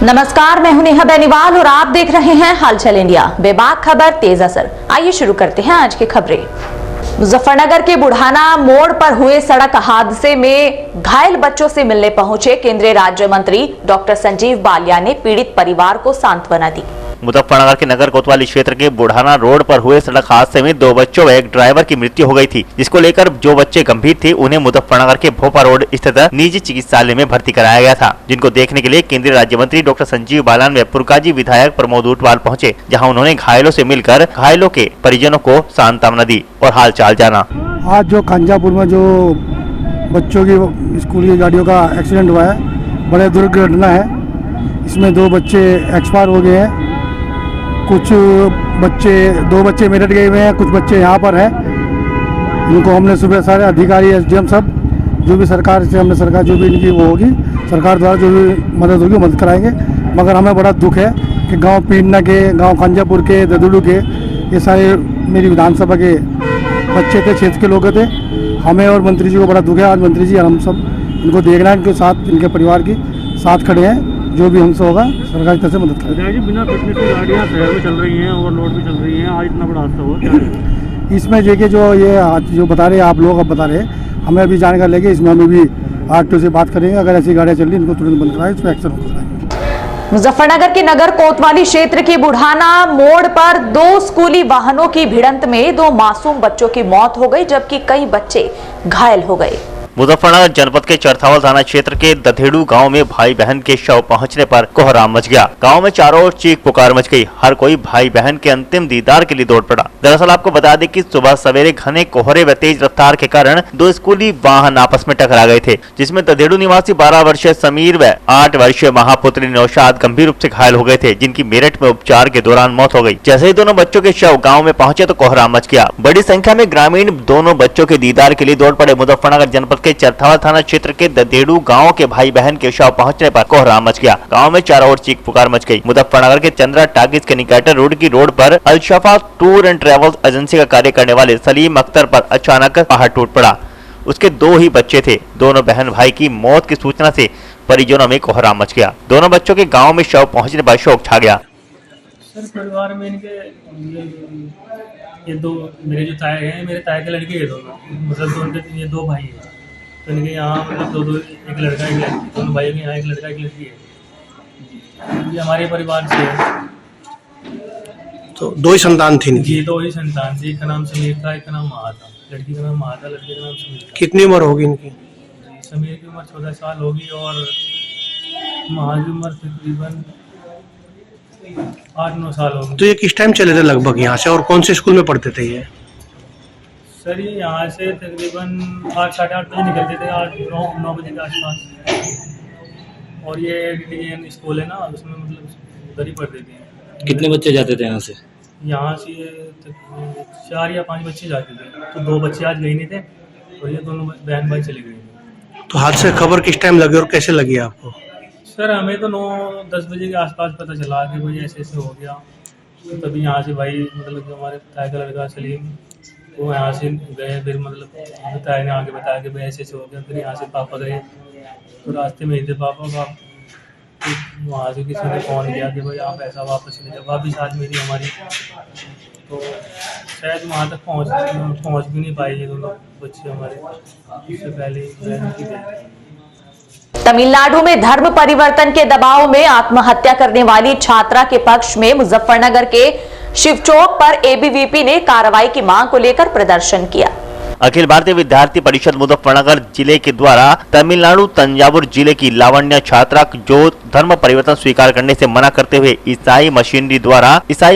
नमस्कार, मैं हूं नेहा बेनीवाल और आप देख रहे हैं हलचल इंडिया। बेबाक खबर, तेज असर। आइए शुरू करते हैं आज की खबरें। मुजफ्फरनगर के बुढ़ाना मोड़ पर हुए सड़क हादसे में घायल बच्चों से मिलने पहुंचे केंद्रीय राज्य मंत्री डॉक्टर संजीव बालिया ने पीड़ित परिवार को सांत्वना दी। मुजफ्फरनगर के नगर कोतवाली क्षेत्र के बुढ़ाना रोड पर हुए सड़क हादसे में 2 बच्चों व एक ड्राइवर की मृत्यु हो गई थी, जिसको लेकर जो बच्चे गंभीर थे उन्हें मुजफ्फरनगर के भोपा रोड स्थित निजी चिकित्सालय में भर्ती कराया गया था, जिनको देखने के लिए केंद्रीय राज्य मंत्री डॉक्टर संजीव बालिया व पुरकाजी विधायक प्रमोद ऊंटवाल पहुँचे, जहाँ उन्होंने घायलों से मिलकर घायलों के परिजनों को सांत्वना दी और हाल चाल जाना। आज जो खांजापुर में जो बच्चों की स्कूल की गाड़ियों का एक्सीडेंट हुआ है, बड़े दुर्घटना है। इसमें 2 बच्चे एक्सपायर हो गए हैं, कुछ बच्चे 2 बच्चे मेरठ गए हुए हैं, कुछ बच्चे यहाँ पर हैं। इनको हमने सुबह सारे अधिकारी एसडीएम सब जो भी सरकार से हमने सरकार जो भी इनकी वो होगी सरकार द्वारा जो भी मदद होगी मदद कराएंगे। मगर हमें बड़ा दुख है कि गांव पीड़ना के, गांव खांजापुर के, ददुडू के, ये सारे मेरी विधानसभा के बच्चे थे, क्षेत्र के लोग थे। हमें और मंत्री जी को बड़ा दुख है। आज मंत्री जी और हम सब इनको देखना है, इनके साथ इनके परिवार की साथ खड़े हैं। जो भी हमसे होगा सरकार की तरफ से मदद करेंगे। बिना फिटनेस की गाड़ियाँ शहर में चल रही हैं, ओवरलोड भी चल रही हैं, आज इतना बड़ा हादसा हुआ क्या? इसमें देखिए जो ये आज जो बता रहे हैं आप लोग, अब बता रहे हैं, हमें अभी जानकारी लेंगे। इसमें हमें भी आरटीओ से बात करेंगे। अगर ऐसी गाड़ियाँ चल रही इनको तुरंत बंद कराएं, इस पर एक्शन कराएंगे। मुजफ्फरनगर के नगर कोतवाली क्षेत्र के बुढ़ाना मोड़ पर 2 स्कूली वाहनों की भिड़ंत में 2 मासूम बच्चों की मौत हो गई, जबकि कई बच्चे घायल हो गए। मुजफ्फरनगर जनपद के चरथावल थाना क्षेत्र के दधेड़ू गांव में भाई बहन के शव पहुंचने पर कोहराम मच गया। गांव में चारों ओर चीख पुकार मच गई। हर कोई भाई बहन के अंतिम दीदार के लिए दौड़ पड़ा। दरअसल आपको बता दें कि सुबह सवेरे घने कोहरे व तेज रफ्तार के कारण 2 स्कूली वाहन आपस में टकरा गए थे, जिसमें दधेड़ू निवासी 12 वर्षीय समीर व 8 वर्षीय महापुत्री नौशाद गंभीर रूप से घायल हो गए थे, जिनकी मेरठ में उपचार के दौरान मौत हो गई। जैसे ही दोनों बच्चों के शव गाँव में पहुंचे तो कोहराम मच गया। बड़ी संख्या में ग्रामीण दोनों बच्चों के दीदार के लिए दौड़ पड़े। मुजफ्फरनगर जनपद के चरथावल थाना क्षेत्र के दधेड़ू गांव के भाई बहन के शव पहुंचने पर कोहराम मच गया। गांव में चारों ओर चीख पुकार मच गई। मुजफ्फरनगर के चंद्रा टाकिज के निकट रोड पर Al Shifa tour and travels agency का कार्य करने वाले सलीम अख्तर पर अचानक पहाड़ टूट पड़ा। उसके 2 ही बच्चे थे। दोनों बहन भाई की मौत की सूचना से परिजनों में कोहराम मच गया। दोनों बच्चों के गाँव में शव पहुँचने पर शोक छा गया। सर परिवार में इनके ये 2 मेरे जो ताए हैं, मेरे ताए के लड़के हैं दोनों, मतलब उनके ये 2 भाई हैं। तो इनके यहाँ मतलब 2 एक लड़का एक लड़की, दोनों भाइयों के यहाँ एक लड़का एक लड़की है। ये हमारे परिवार से है। तो 2 ही संतान थी इनकी? जी 2 ही संतान थी। एक का नाम समीर था, एक का नाम महा था। लड़की का नाम महा था, लड़के का नाम समीर था। कितनी उम्र होगी इनकी? समीर की उम्र 14 साल होगी और महा की उम्र तकरीबन 8-9 साल होगी। तो ये किस टाइम चले थे लगभग यहाँ से और कौन से स्कूल में पढ़ते थे ये? सर ये यहाँ से तकरीबन 8-8:30 बजे निकलते थे, 8-9 बजे के आसपास। और ये डीएन स्कूल है ना, उसमें मतलब उधर ही पढ़ते थे। कितने बच्चे जाते थे यहाँ से? यहाँ से 4 या 5 बच्चे जाते थे। तो 2 बच्चे आज गए नहीं थे और ये दोनों बहन भाई चले गए। तो हादसे खबर किस टाइम लगी और कैसे लगी आपको? सर हमें तो 9-10 बजे के आसपास पता चला कि भाई ऐसे ऐसे हो गया। तो तभी यहाँ से भाई मतलब जो हमारे ताए का लड़का सलीम, वो यहाँ से गए। फिर मतलब ताए ने आगे बताया कि भाई ऐसे ऐसे हो गया। फिर यहाँ से पापा गए, तो रास्ते में ही थे पापा। वहाँ से किसी ने फ़ोन किया कि भाई आप ऐसा वापस ले जाओ। वापस आज मेरी हमारी तो शायद वहाँ तक पहुँच भी नहीं पाए ये दोनों बच्चे हमारे। इससे पहले तमिलनाडु में धर्म परिवर्तन के दबाव में आत्महत्या करने वाली छात्रा के पक्ष में मुजफ्फरनगर के शिवचौक पर एबीवीपी ने कार्रवाई की मांग को लेकर प्रदर्शन किया। अखिल भारतीय विद्यार्थी परिषद मुजफ्फरनगर जिले के द्वारा तमिलनाडु तंजावुर जिले की लावण्य छात्रा जो धर्म परिवर्तन स्वीकार करने से मना करते हुए ईसाई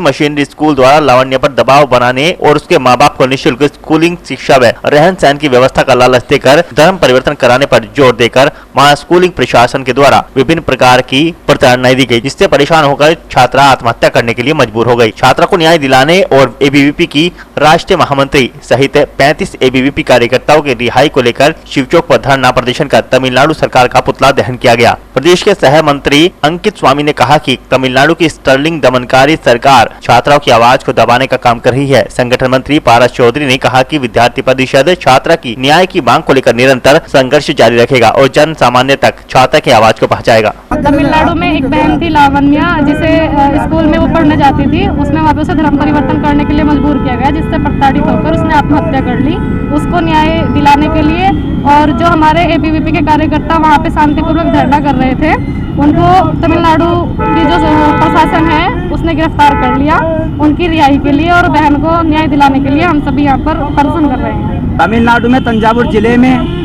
मशीनरी स्कूल द्वारा लावण्य पर दबाव बनाने और उसके माँ बाप को निःशुल्क स्कूलिंग शिक्षा व रहन सहन की व्यवस्था का लालच देकर धर्म परिवर्तन कराने पर जोर देकर वहाँ स्कूलिंग प्रशासन के द्वारा विभिन्न प्रकार की प्रताड़नाएं दी गई, जिससे परेशान होकर छात्रा आत्महत्या करने के लिए मजबूर हो गई। छात्रा को न्याय दिलाने और एबीवीपी की राष्ट्रीय महामंत्री सहित 35 एबीवीपी कार्यकर्ताओं की रिहाई को लेकर शिवचौक पर धरना प्रदर्शन कर तमिलनाडु सरकार का पुतला दहन किया गया। प्रदेश के सह मंत्री अंकित स्वामी ने कहा कि तमिलनाडु की स्टर्लिंग दमनकारी सरकार छात्राओं की आवाज को दबाने का काम कर रही है। संगठन मंत्री पारस चौधरी ने कहा कि विद्यार्थी परिषद छात्रा की न्याय की मांग को लेकर निरंतर संघर्ष जारी रखेगा और जन सामान्य तक छात्रा की आवाज को पहुंचाएगा। तमिलनाडु में एक बहन थी लावण्या, जिसे स्कूल में वो पढ़ने जाती थी, उसमें वहाँ पे उसे धर्म परिवर्तन करने के लिए मजबूर किया गया, जिससे प्रताड़ित होकर उसने आत्महत्या कर ली। उसको न्याय दिलाने के लिए और जो हमारे एबीवीपी के कार्यकर्ता वहाँ पे शांतिपूर्वक धरना कर रहे थे, उनको तमिलनाडु की जो प्रशासन है उसने गिरफ्तार कर लिया उनकी रिहाई के लिए, और बहन को न्याय दिलाने के लिए हम सभी यहाँ पर प्रदर्शन कर रहे हैं। तमिलनाडु में तंजावुर जिले में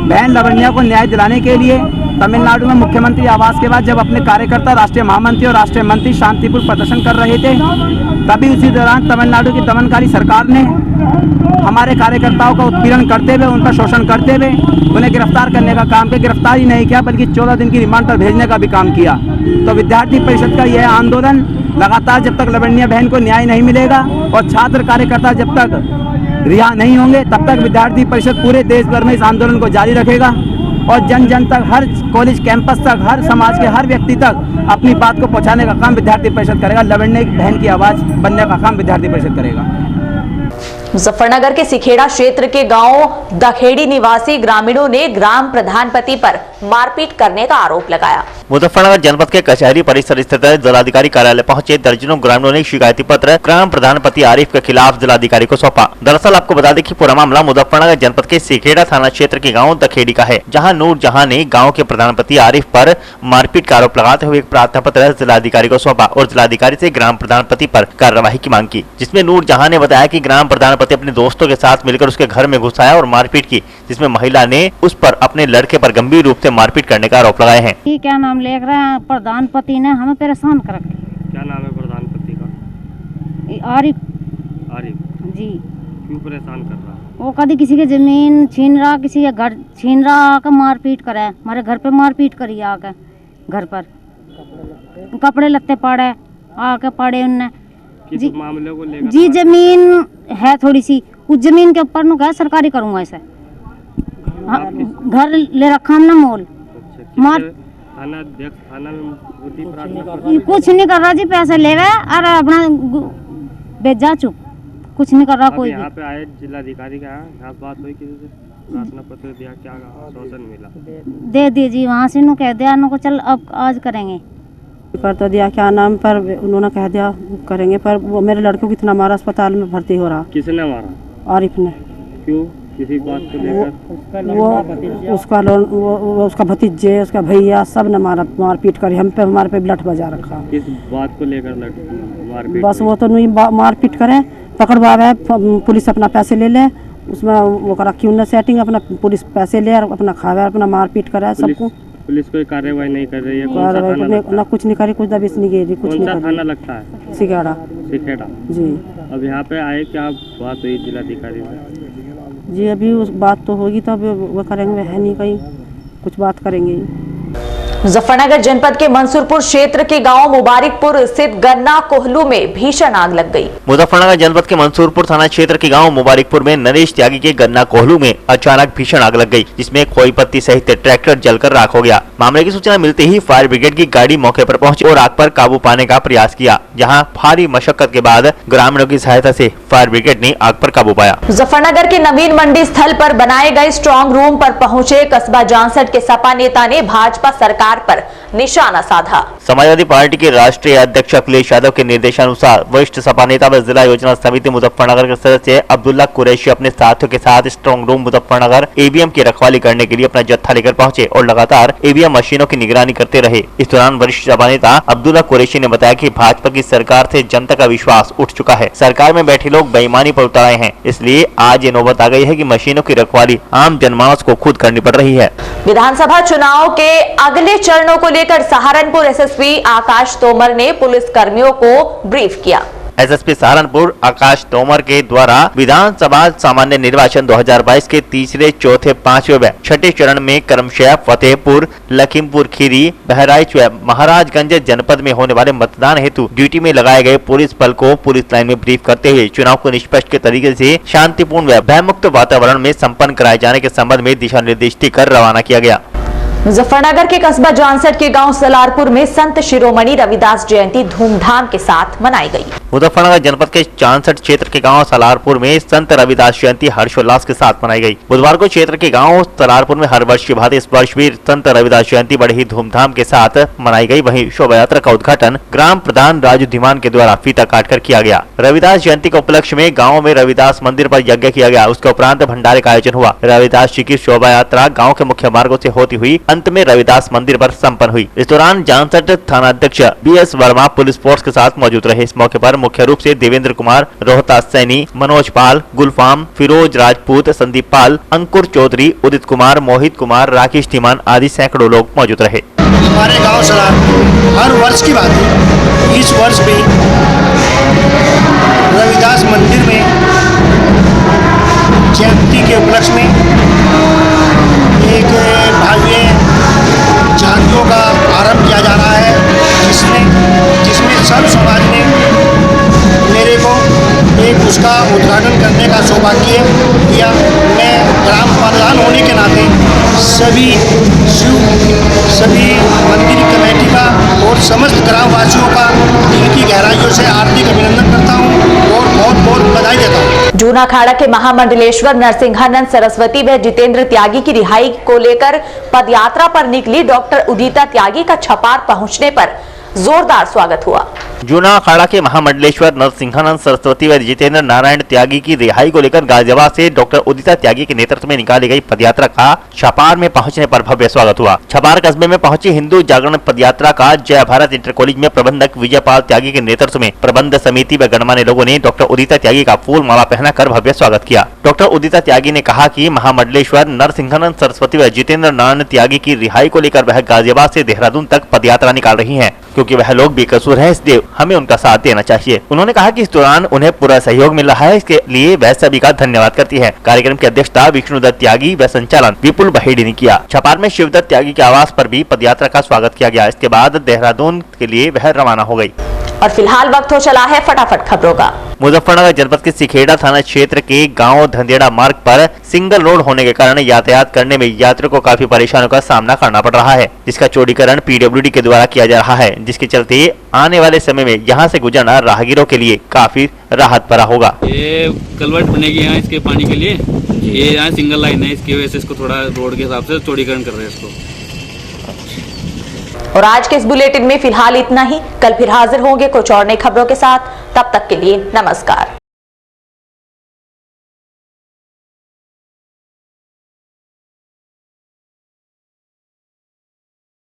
बहन लावण्या को न्याय दिलाने के लिए तमिलनाडु में मुख्यमंत्री आवास के बाद जब अपने कार्यकर्ता राष्ट्रीय महामंत्री और राष्ट्रीय मंत्री शांतिपूर्ण प्रदर्शन कर रहे थे, तभी उसी दौरान तमिलनाडु की दमनकारी सरकार ने हमारे कार्यकर्ताओं का उत्पीड़न करते हुए, उनका शोषण करते हुए उन्हें गिरफ्तार करने का काम किया। गिरफ्तार ही नहीं किया बल्कि 14 दिन की रिमांड पर भेजने का भी काम किया। तो विद्यार्थी परिषद का यह आंदोलन लगातार जब तक लावण्या बहन को न्याय नहीं मिलेगा और छात्र कार्यकर्ता जब तक रिहा नहीं होंगे, तब तक विद्यार्थी परिषद पूरे देश भर में इस आंदोलन को जारी रखेगा और जन जन तक, हर कॉलेज कैंपस तक, हर समाज के हर व्यक्ति तक अपनी बात को पहुंचाने का काम विद्यार्थी परिषद करेगा। लावण्या बहन की आवाज बनने का काम विद्यार्थी परिषद करेगा। मुजफ्फरनगर के सिखेड़ा क्षेत्र के गांव दखेड़ी निवासी ग्रामीणों ने ग्राम प्रधानपति पर मारपीट करने का आरोप लगाया। मुजफ्फरनगर जनपद के कचहरी परिसर स्थित जिलाधिकारी कार्यालय पहुंचे दर्जनों ग्रामीणों ने शिकायती पत्र ग्राम प्रधानपति आरिफ के खिलाफ जिलाधिकारी को सौंपा। दरअसल आपको बता दें कि पूरा मामला मुजफ्फरनगर जनपद के सिखेड़ा थाना क्षेत्र के गाँव दखेड़ी का है, जहाँ नूरजहां ने गाँव के प्रधानपति आरिफ पर मारपीट का आरोप लगाते हुए एक प्रार्थना पत्र जिलाधिकारी को सौंपा और जिलाधिकारी से ग्राम प्रधानपति पर कार्यवाही की मांग की, जिसमें नूरजहां ने बताया कि ग्राम प्रधानपति अपने दोस्तों के साथ मिलकर उसके घर में घुस आया और मारपीट की, जिसमें महिला ने उस पर अपने लड़के पर गंभीर रूप से मारपीट करने का आरोप लगाए हैं। क्या नाम ले रहे हैं? प्रधानपति ने हमें परेशान कर रखा। क्या नाम है प्रधानपति का? आरिफ। आरिफ जी। क्यों परेशान कर रहा है? वो कभी किसी की जमीन छीन रहा, किसी के घर छीन रहा, आकर मारपीट करे। हमारे घर पे मारपीट करी आके, घर पर कपड़े लत्ते पाड़े आके पाड़े उनने। किस मामले को लेकर? जी जमीन है थोड़ी सी, उस जमीन के ऊपर नु क्या सरकारी करूँगा ऐसे। घर ले रखा हमने मोल। मार थाना कुछ नहीं कर रहा जी, पैसे ले गए और अपना बेजा चुप, कुछ नहीं कर रहा कोई। यहाँ पे आए जिलाधिकारी का यहाँ बात हुई, किसी से प्रार्थना पत्र दिया, क्या आश्वासन मिला? दे दिए जी, वहाँ से नु कह दिया नु को चल अब आज करेंगे। कर तो दिया, क्या नाम पर उन्होंने कह दिया करेंगे, पर वो मेरे लड़के को कितना मारा, अस्पताल में भर्ती हो रहा। किसने मारा? आरिफ ने। क्यों? किसी बात को लेकर? वो उसका भतीजे, उसका भैया सब ने मारपीट करी हम पे, हमारे पे ब्लड बजा रखा। किस बात को लेकर मारपीट? बस वो तो नहीं मारपीट करे, पकड़वावे, पुलिस अपना पैसे ले ले, उसमें वो करा क्यों न सेटिंग, अपना पुलिस पैसे ले और अपना खावे, अपना मारपीट करे सबको। पुलिस कोई कार्रवाई नहीं कर रही है? ना कुछ नहीं करी, कुछ दबिश नहीं गई, कुछ नहीं। कौन सा थाना लगता है? सिखेड़ा। सिखेड़ा जी। अब यहाँ पे आए, क्या बात हुई जिलाधिकारी से? जी अभी उस बात तो होगी, तब वो करेंगे, है नहीं कहीं कुछ बात करेंगे। मुजफ्फरनगर जनपद के मंसूरपुर क्षेत्र के गांव मुबारकपुर स्थित गन्ना कोहलू में भीषण आग लग गई। मुजफ्फरनगर जनपद के मंसूरपुर थाना क्षेत्र के गांव मुबारकपुर में नरेश त्यागी के गन्ना कोहलू में अचानक भीषण आग लग गई, जिसमें खोई पत्ती सहित ट्रैक्टर जलकर राख हो गया। मामले की सूचना मिलते ही फायर ब्रिगेड की गाड़ी मौके पर पहुंची और आग पर काबू पाने का प्रयास किया, जहां भारी मशक्कत के बाद ग्रामीणों की सहायता से फायर ब्रिगेड ने आग पर काबू पाया। मुजफ्फरनगर के नवीन मंडी स्थल पर बनाए गए स्ट्रांग रूम पर पहुंचे कस्बा जामसट के सपा नेता ने भाजपा सरकार पर निशाना साधा। समाजवादी पार्टी के राष्ट्रीय अध्यक्ष अखिलेश यादव के निर्देशानुसार वरिष्ठ सपा नेता व जिला योजना समिति मुजफ्फरनगर के सदस्य अब्दुल्ला कुरैशी अपने साथियों के साथ स्ट्रांग रूम मुजफ्फरनगर ईवीएम की रखवाली करने के लिए अपना जत्था लेकर पहुंचे और लगातार ईवीएम मशीनों की निगरानी करते रहे। इस दौरान वरिष्ठ सपा नेता अब्दुल्ला कुरैशी ने बताया कि भाजपा की सरकार से जनता का विश्वास उठ चुका है, सरकार में बैठे लोग बेईमानी पर उतर आए हैं, इसलिए आज ये नौबत आ गई है कि मशीनों की रखवाली आम जनमानस को खुद करनी पड़ रही है। विधानसभा चुनाव के अगले चरणों को लेकर सहारनपुर एसएसपी आकाश तोमर ने पुलिस कर्मियों को ब्रीफ किया। एसएसपी सहारनपुर आकाश तोमर के द्वारा विधानसभा सामान्य निर्वाचन 2022 के तीसरे, चौथे, पांचवें व छठे चरण में क्रमशः फतेहपुर, लखीमपुर खीरी, बहराइच व महाराजगंज जनपद में होने वाले मतदान हेतु ड्यूटी में लगाए गए पुलिस बल को पुलिस लाइन में ब्रीफ करते हुए चुनाव को निष्पक्ष के तरीके से शांतिपूर्ण व भयमुक्त वातावरण में संपन्न कराए जाने के संबंध में दिशा निर्देश देकर रवाना किया गया। मुजफ्फरनगर के कस्बा जानसठ के गांव सलारपुर में संत शिरोमणि रविदास जयंती धूमधाम के साथ मनाई गई। मुजफ्फरनगर जनपद के जानसठ क्षेत्र के गांव सलारपुर में संत रविदास जयंती हर्षोल्लास के साथ मनाई गई। बुधवार को क्षेत्र के गांव सलारपुर में हर वर्ष की भांति इस वर्ष भी संत रविदास जयंती बड़े ही धूमधाम के साथ मनाई गई। वहीं शोभा यात्रा का उद्घाटन ग्राम प्रधान राजू धीमान के द्वारा फीता काटकर किया गया। रविदास जयंती के उपलक्ष्य में गाँव में रविदास मंदिर पर यज्ञ किया गया। उसके उपरांत भंडारे का आयोजन हुआ। रविदास जी की शोभा यात्रा गाँव के मुख्य मार्गों से होती हुई अंत में रविदास मंदिर पर संपन्न हुई। इस दौरान जानसठ थाना अध्यक्ष BS वर्मा पुलिस फोर्स के साथ मौजूद रहे। इस मौके पर मुख्य रूप से देवेंद्र कुमार, रोहतास सैनी, मनोज पाल, गुलफाम, फिरोज राजपूत, संदीप पाल, अंकुर चौधरी, उदित कुमार, मोहित कुमार, राकेश धीमान आदि सैकड़ों लोग मौजूद रहे। हमारे गांव सलारपुर हर वर्ष की बात है, इस वर्ष भी रविदास मंदिर में जयंती के उपलक्ष्य में एक भव्य झांकियों का आरंभ किया जा रहा है, जिसमें सब समाज ने मेरे को एक उसका उद्घाटन करने का सौभाग्य दिया। मैं ग्राम प्रधान होने के नाते सभी मंदिर कमेटी का और समस्त ग्रामवासियों का दिल की गहराइयों से हार्दिक अभिनंदन करता हूँ और बहुत बहुत बधाई देता हूँ। जूना अखाड़ा के महामंडलेश्वर नरसिंहानंद सरस्वती व जितेंद्र त्यागी की रिहाई को लेकर पदयात्रा पर निकली डॉक्टर उदिता त्यागी का छपार पहुंचने पर जोरदार स्वागत हुआ। जूना अखाड़ा के महामंडलेश्वर नरसिंहानंद सरस्वती व जितेंद्र नारायण त्यागी की रिहाई को लेकर गाजियाबाद से डॉक्टर उदिता त्यागी के नेतृत्व में निकाली गई पदयात्रा का छपार में पहुंचने पर भव्य स्वागत हुआ। छपार कस्बे में पहुंची हिंदू जागरण पदयात्रा का जय भारत इंटर कॉलेज में प्रबंधक विजयपाल त्यागी के नेतृत्व में प्रबंध समिति व गणमान्य लोगों ने डॉक्टर उदिता त्यागी का फूल माला पहनाकर भव्य स्वागत किया। डॉक्टर उदिता त्यागी ने कहा कि महामंडलेश्वर नरसिंहानंद सरस्वती व जितेंद्र नारायण त्यागी की रिहाई को लेकर वह गाजियाबाद से देहरादून तक पदयात्रा निकाल रही है, क्योंकि वह लोग बेकसूर हैं, इसलिए हमें उनका साथ देना चाहिए। उन्होंने कहा कि इस दौरान उन्हें पूरा सहयोग मिल रहा है, इसके लिए वह सभी का धन्यवाद करती है। कार्यक्रम की अध्यक्षता विष्णुदत्त त्यागी व संचालन विपुल बहेड़ी ने किया। छपार में शिवदत्त त्यागी के आवास पर भी पदयात्रा का स्वागत किया गया। इसके बाद देहरादून के लिए वह रवाना हो गयी। और फिलहाल वक्त हो चला है फटाफट खबरों का। मुजफ्फरनगर जनपद के सिखेड़ा थाना क्षेत्र के गांव धंधेड़ा मार्ग पर सिंगल रोड होने के कारण यातायात करने में यात्रियों को काफी परेशानियों का सामना करना पड़ रहा है, जिसका चौड़ीकरण PWD के द्वारा किया जा रहा है, जिसके चलते आने वाले समय में यहां से गुजरना राहगीरों के लिए काफी राहत भरा होगा। ये कलवर्ट बनेगी यहाँ इसके पानी के लिए, ये यहाँ सिंगल लाइन है, इसकी वजह से इसको थोड़ा रोड के हिसाब से चौड़ीकरण कर रहे हैं इसको। और आज के इस बुलेटिन में फिलहाल इतना ही। कल फिर हाजिर होंगे कुछ और नई खबरों के साथ। तब तक के लिए नमस्कार।